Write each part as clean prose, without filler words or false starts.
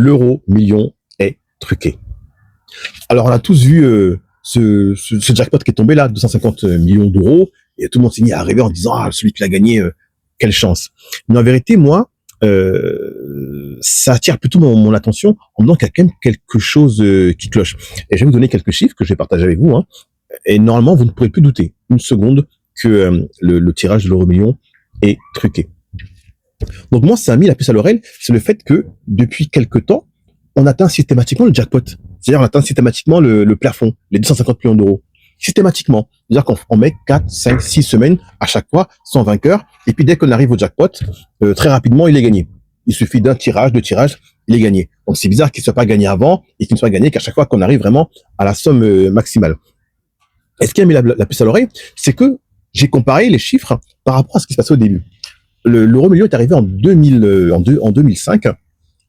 l'euro million est truqué. Alors, on a tous vu ce jackpot qui est tombé là, 250 millions d'euros, et tout le monde s'est mis à rêver en disant, ah, celui qui l'a gagné, quelle chance. Mais en vérité, moi, ça attire plutôt mon attention en me disant qu'il y a quand même quelque chose qui cloche. Et je vais vous donner quelques chiffres que je vais partager avec vous, hein. Et normalement, vous ne pourrez plus douter une seconde que le tirage de l'euro million est truqué. Donc moi, ça a mis la puce à l'oreille, c'est le fait que depuis quelque temps, on atteint systématiquement le jackpot. C'est-à-dire on atteint systématiquement le plafond, les 250 millions d'euros. Systématiquement. C'est-à-dire qu'on met 4, 5, 6 semaines à chaque fois sans vainqueur. Et puis dès qu'on arrive au jackpot, très rapidement, il est gagné. Il suffit d'un tirage, deux tirages, il est gagné. Donc c'est bizarre qu'il ne soit pas gagné avant et qu'il ne soit gagné qu'à chaque fois qu'on arrive vraiment à la somme maximale. Et ce qui a mis la puce à l'oreille, c'est que j'ai comparé les chiffres par rapport à ce qui se passait au début. L'euro million est arrivé en 2005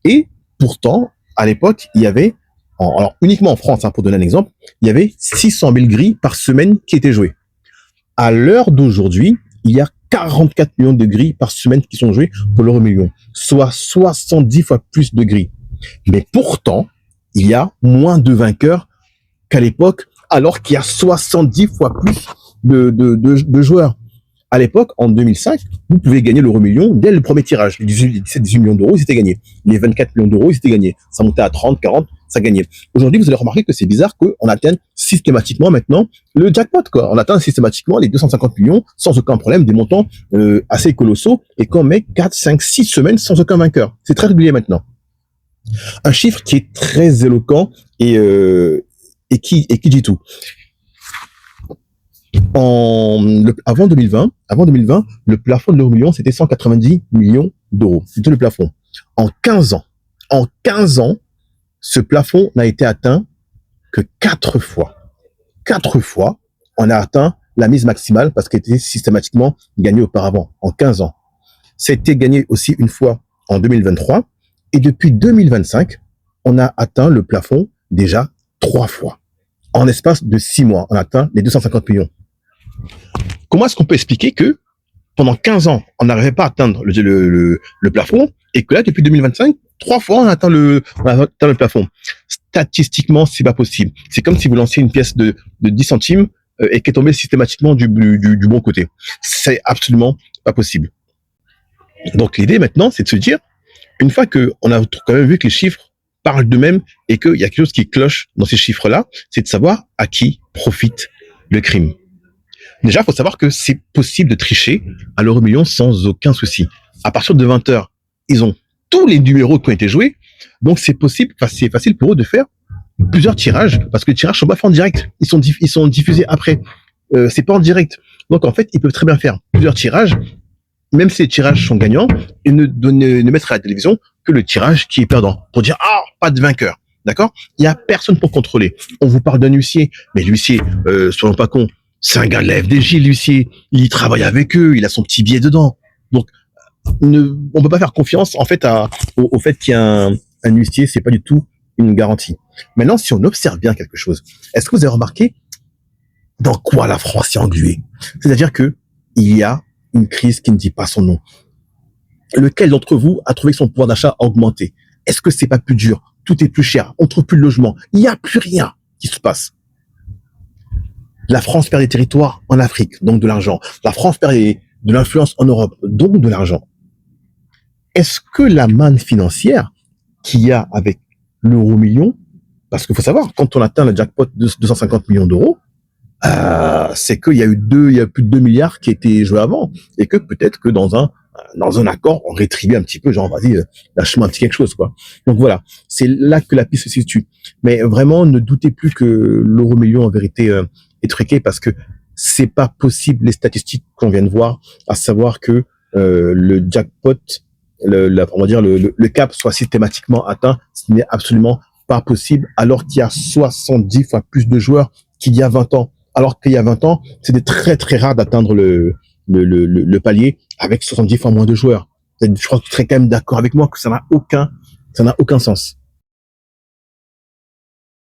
et pourtant, à l'époque, il y avait, alors uniquement en France, hein, pour donner un exemple, il y avait 600 000 grilles par semaine qui étaient jouées. À l'heure d'aujourd'hui, il y a 44 millions de grilles par semaine qui sont jouées pour l'euro million, soit 70 fois plus de grilles. Mais pourtant, il y a moins de vainqueurs qu'à l'époque, alors qu'il y a 70 fois plus de joueurs. À l'époque, en 2005, vous pouvez gagner l'euro million dès le premier tirage. Les 17-18 millions d'euros, ils étaient gagnés. Les 24 millions d'euros, ils étaient gagnés. Ça montait à 30, 40, ça gagnait. Aujourd'hui, vous allez remarquer que c'est bizarre qu'on atteigne systématiquement maintenant le jackpot, quoi. On atteint systématiquement les 250 millions sans aucun problème, des montants assez colossaux, et qu'on met 4, 5, 6 semaines sans aucun vainqueur. C'est très régulier maintenant. Un chiffre qui est très éloquent et qui dit tout. Avant 2020, le plafond de l'euro million, c'était 190 millions d'euros. C'était le plafond. En 15 ans, ce plafond n'a été atteint que 4 fois. 4 fois, on a atteint la mise maximale parce qu'elle était systématiquement gagnée auparavant, en 15 ans. Ça a été gagné aussi une fois en 2023. Et depuis 2025, on a atteint le plafond déjà 3 fois. En espace de 6 mois, on a atteint les 250 millions. Comment est-ce qu'on peut expliquer que pendant 15 ans, on n'arrivait pas à atteindre le plafond et que là, depuis 2025, 3 fois, on a atteint le plafond? Statistiquement, c'est pas possible. C'est comme si vous lanciez une pièce de 10 centimes et qu'elle tombait systématiquement du bon côté. C'est absolument pas possible. Donc, l'idée maintenant, c'est de se dire, une fois qu'on a quand même vu que les chiffres parlent d'eux-mêmes et qu'il y a quelque chose qui cloche dans ces chiffres-là, c'est de savoir à qui profite le crime. Déjà, il faut savoir que c'est possible de tricher à l'euro million sans aucun souci. À partir de 20h, ils ont tous les numéros qui ont été joués. Donc, c'est possible, c'est facile pour eux de faire plusieurs tirages parce que les tirages sont pas faits en direct. Ils sont diffusés après. C'est pas en direct. Donc, en fait, ils peuvent très bien faire plusieurs tirages, même si les tirages sont gagnants, et ne mettre à la télévision que le tirage qui est perdant pour dire, ah, pas de vainqueur. D'accord? Il y a personne pour contrôler. On vous parle d'un huissier, mais l'huissier, soyons pas cons, c'est un gars de la FDJ, l'huissier. Il travaille avec eux, il a son petit billet dedans. Donc, on peut pas faire confiance, en fait, au fait qu'il y a un huissier, c'est pas du tout une garantie. Maintenant, si on observe bien quelque chose, est-ce que vous avez remarqué dans quoi la France est engluée? C'est-à-dire que il y a une crise qui ne dit pas son nom. Lequel d'entre vous a trouvé que son pouvoir d'achat a augmenté? Est-ce que c'est pas plus dur? Tout est plus cher, on trouve plus de logement. Il n'y a plus rien qui se passe. La France perd des territoires en Afrique, donc de l'argent. La France perd de l'influence en Europe, donc de l'argent. Est-ce que la manne financière qu'il y a avec l'euro million, parce qu'il faut savoir, quand on atteint le jackpot de 250 millions d'euros, c'est qu'il y a plus de 2 milliards qui étaient joués avant, et que peut-être que dans un accord, on rétribue un petit peu, genre, vas-y, lâche-moi un petit quelque chose, quoi. Donc voilà, c'est là que la piste se situe. Mais vraiment, ne doutez plus que l'euro million, en vérité, est truqué, parce que c'est pas possible, les statistiques qu'on vient de voir, à savoir que le jackpot, le cap soit systématiquement atteint, ce n'est absolument pas possible, alors qu'il y a 70 fois plus de joueurs qu'il y a 20 ans. Alors qu'il y a 20 ans, c'était très très rare d'atteindre le palier avec 70 fois moins de joueurs. Je crois que tu serais quand même d'accord avec moi que ça n'a aucun sens.